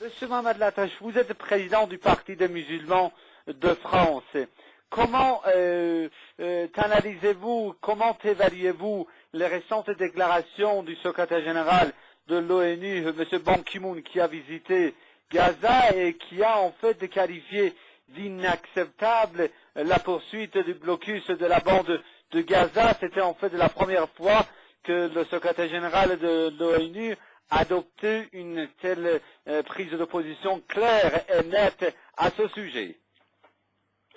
Monsieur Mohamed Latache, vous êtes président du Parti des musulmans de France. Comment analysez-vous, comment évaluez-vous les récentes déclarations du secrétaire général de l'ONU, M. Ban Ki-moon, qui a visité Gaza et qui a en fait qualifié d'inacceptable la poursuite du blocus de la bande de Gaza? C'était en fait la première fois que le secrétaire général de l'ONU adoptait une telle prise de position claire et nette à ce sujet.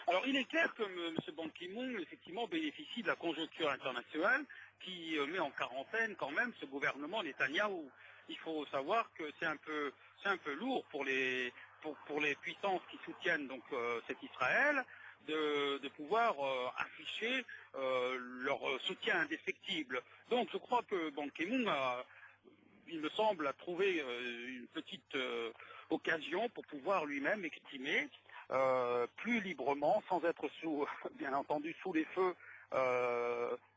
Alors, il est clair que M. Ban Ki-moon, effectivement, bénéficie de la conjoncture internationale qui met en quarantaine quand même ce gouvernement Netanyahou. Il faut savoir que c'est un peu lourd pour les puissances qui soutiennent donc cet Israël de pouvoir afficher leur soutien indéfectible. Donc, je crois que Ban Ki-moon il me semble, a trouvé une petite occasion pour pouvoir lui-même exprimer plus librement, sans être bien entendu, sous les feux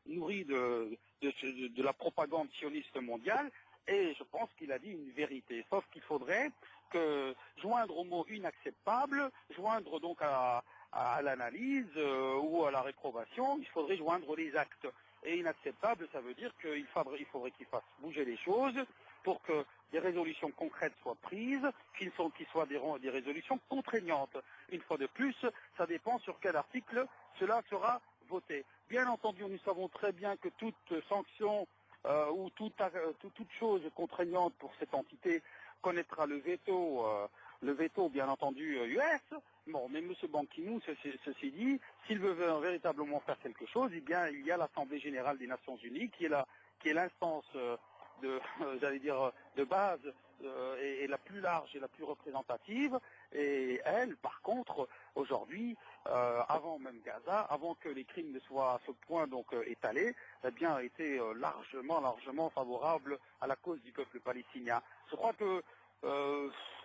nourris de la propagande sioniste mondiale. Et je pense qu'il a dit une vérité. Sauf qu'il faudrait que joindre au mot inacceptable, joindre donc à l'analyse ou à la réprobation, il faudrait joindre les actes. Et inacceptable, ça veut dire qu'il faudrait qu'il fasse bouger les choses pour que des résolutions concrètes soient prises, qui soient des résolutions contraignantes. Une fois de plus, ça dépend sur quel article cela sera voté. Bien entendu, nous savons très bien que toute sanction ou toute chose contraignante pour cette entité connaîtra le veto bien entendu US. Bon, mais M. Ban Ki-moon, ceci dit, s'il veut véritablement faire quelque chose, eh bien, il y a l'Assemblée générale des Nations Unies qui est l'instance de base et la plus large et la plus représentative. Et elle, par contre, aujourd'hui, avant même Gaza, avant que les crimes ne soient à ce point donc étalés, eh bien, a été largement favorable à la cause du peuple palestinien. Je crois que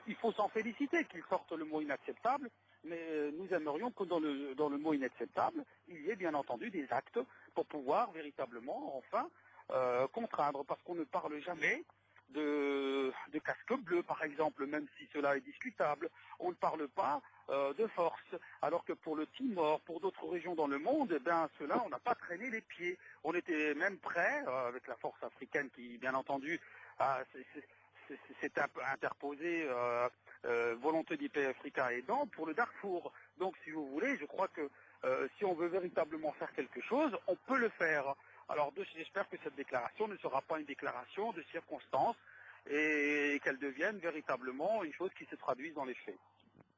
il faut s'en féliciter qu'il sorte le mot inacceptable, mais nous aimerions que dans le mot inacceptable, il y ait bien entendu des actes pour pouvoir véritablement, enfin, contraindre, parce qu'on ne parle jamais de casque bleu, par exemple, même si cela est discutable. On ne parle pas de force, alors que pour le Timor, pour d'autres régions dans le monde, eh bien, cela, on n'a pas traîné les pieds. On était même prêt, avec la force africaine qui, bien entendu, s'est interposée volonté du pays africain aidant pour le Darfour. Donc, si vous voulez, je crois que si on veut véritablement faire quelque chose, on peut le faire. Alors, j'espère que cette déclaration ne sera pas une déclaration de circonstance et qu'elle devienne véritablement une chose qui se traduise dans les faits.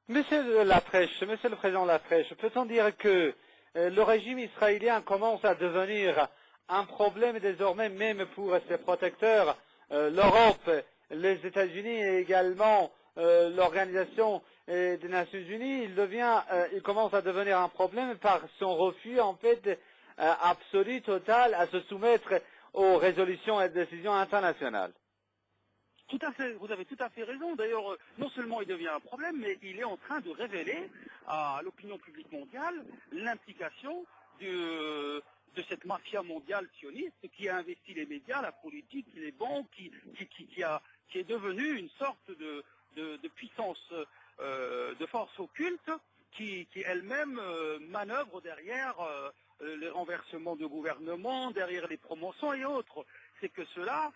Monsieur le Président Lafrèche, peut-on dire que le régime israélien commence à devenir un problème désormais même pour ses protecteurs, l'Europe, les États-Unis et également l'Organisation des Nations Unies? Il commence à devenir un problème par son refus en fait absolu, total, à se soumettre aux résolutions et décisions internationales. Tout à fait, vous avez tout à fait raison. D'ailleurs, non seulement il devient un problème, mais il est en train de révéler à l'opinion publique mondiale l'implication de cette mafia mondiale sioniste qui a investi les médias, la politique, les banques, qui est devenue une sorte de puissance, de force occulte qui elle-même manœuvre derrière les renversements de gouvernement, derrière les promotions et autres. C'est que cela,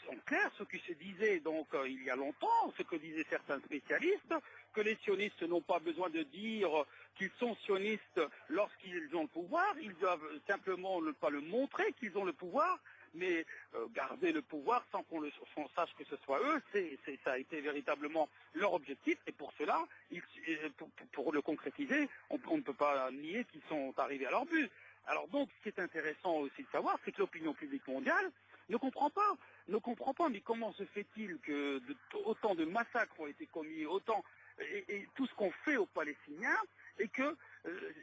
en clair, ce qui se disait donc il y a longtemps, ce que disaient certains spécialistes, que les sionistes n'ont pas besoin de dire qu'ils sont sionistes lorsqu'ils ont le pouvoir, ils doivent simplement ne pas le montrer qu'ils ont le pouvoir, mais garder le pouvoir sans qu'on sache que ce soit eux, ça a été véritablement leur objectif, et pour cela, pour le concrétiser, on ne peut pas nier qu'ils sont arrivés à leur but. Alors donc, ce qui est intéressant aussi de savoir, c'est que l'opinion publique mondiale ne comprend pas, mais comment se fait-il que autant de massacres ont été commis, et tout ce qu'on fait aux Palestiniens, et que,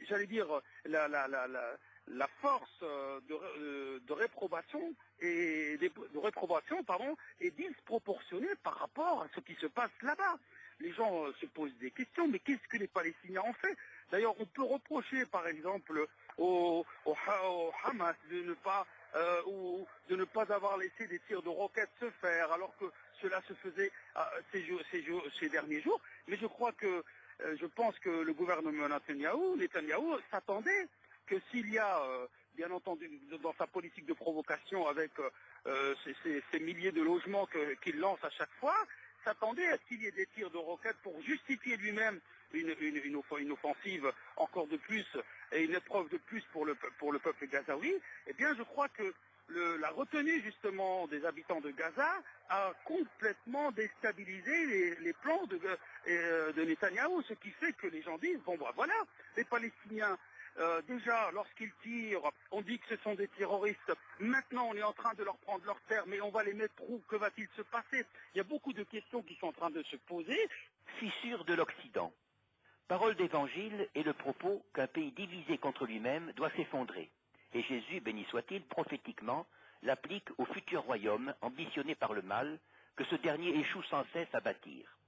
j'allais dire, la force de réprobation est disproportionnée par rapport à ce qui se passe là-bas. Les gens se posent des questions, mais qu'est-ce que les Palestiniens ont fait? D'ailleurs, on peut reprocher, par exemple, au Hamas de ne pas avoir laissé des tirs de roquettes se faire, alors que cela se faisait ces derniers jours. Mais je pense que le gouvernement Netanyahou s'attendait que s'il y a, bien entendu, dans sa politique de provocation avec ces milliers de logements qu'il lance à chaque fois, s'attendait à ce qu'il y ait des tirs de roquettes pour justifier lui-même une offensive encore de plus et une épreuve de plus pour le peuple gazaoui. Eh bien, je crois que la retenue justement des habitants de Gaza a complètement déstabilisé les plans de Netanyahou, ce qui fait que les gens disent, bon bah voilà, les Palestiniens, déjà lorsqu'ils tirent, on dit que ce sont des terroristes, maintenant on est en train de leur prendre leurs terres, mais on va les mettre où, que va-t-il se passer? Il y a beaucoup de questions qui sont en train de se poser. Fissure de l'Occident. Parole d'Évangile est le propos qu'un pays divisé contre lui-même doit s'effondrer. Et Jésus, béni soit-il, prophétiquement, l'applique au futur royaume ambitionné par le mal, que ce dernier échoue sans cesse à bâtir.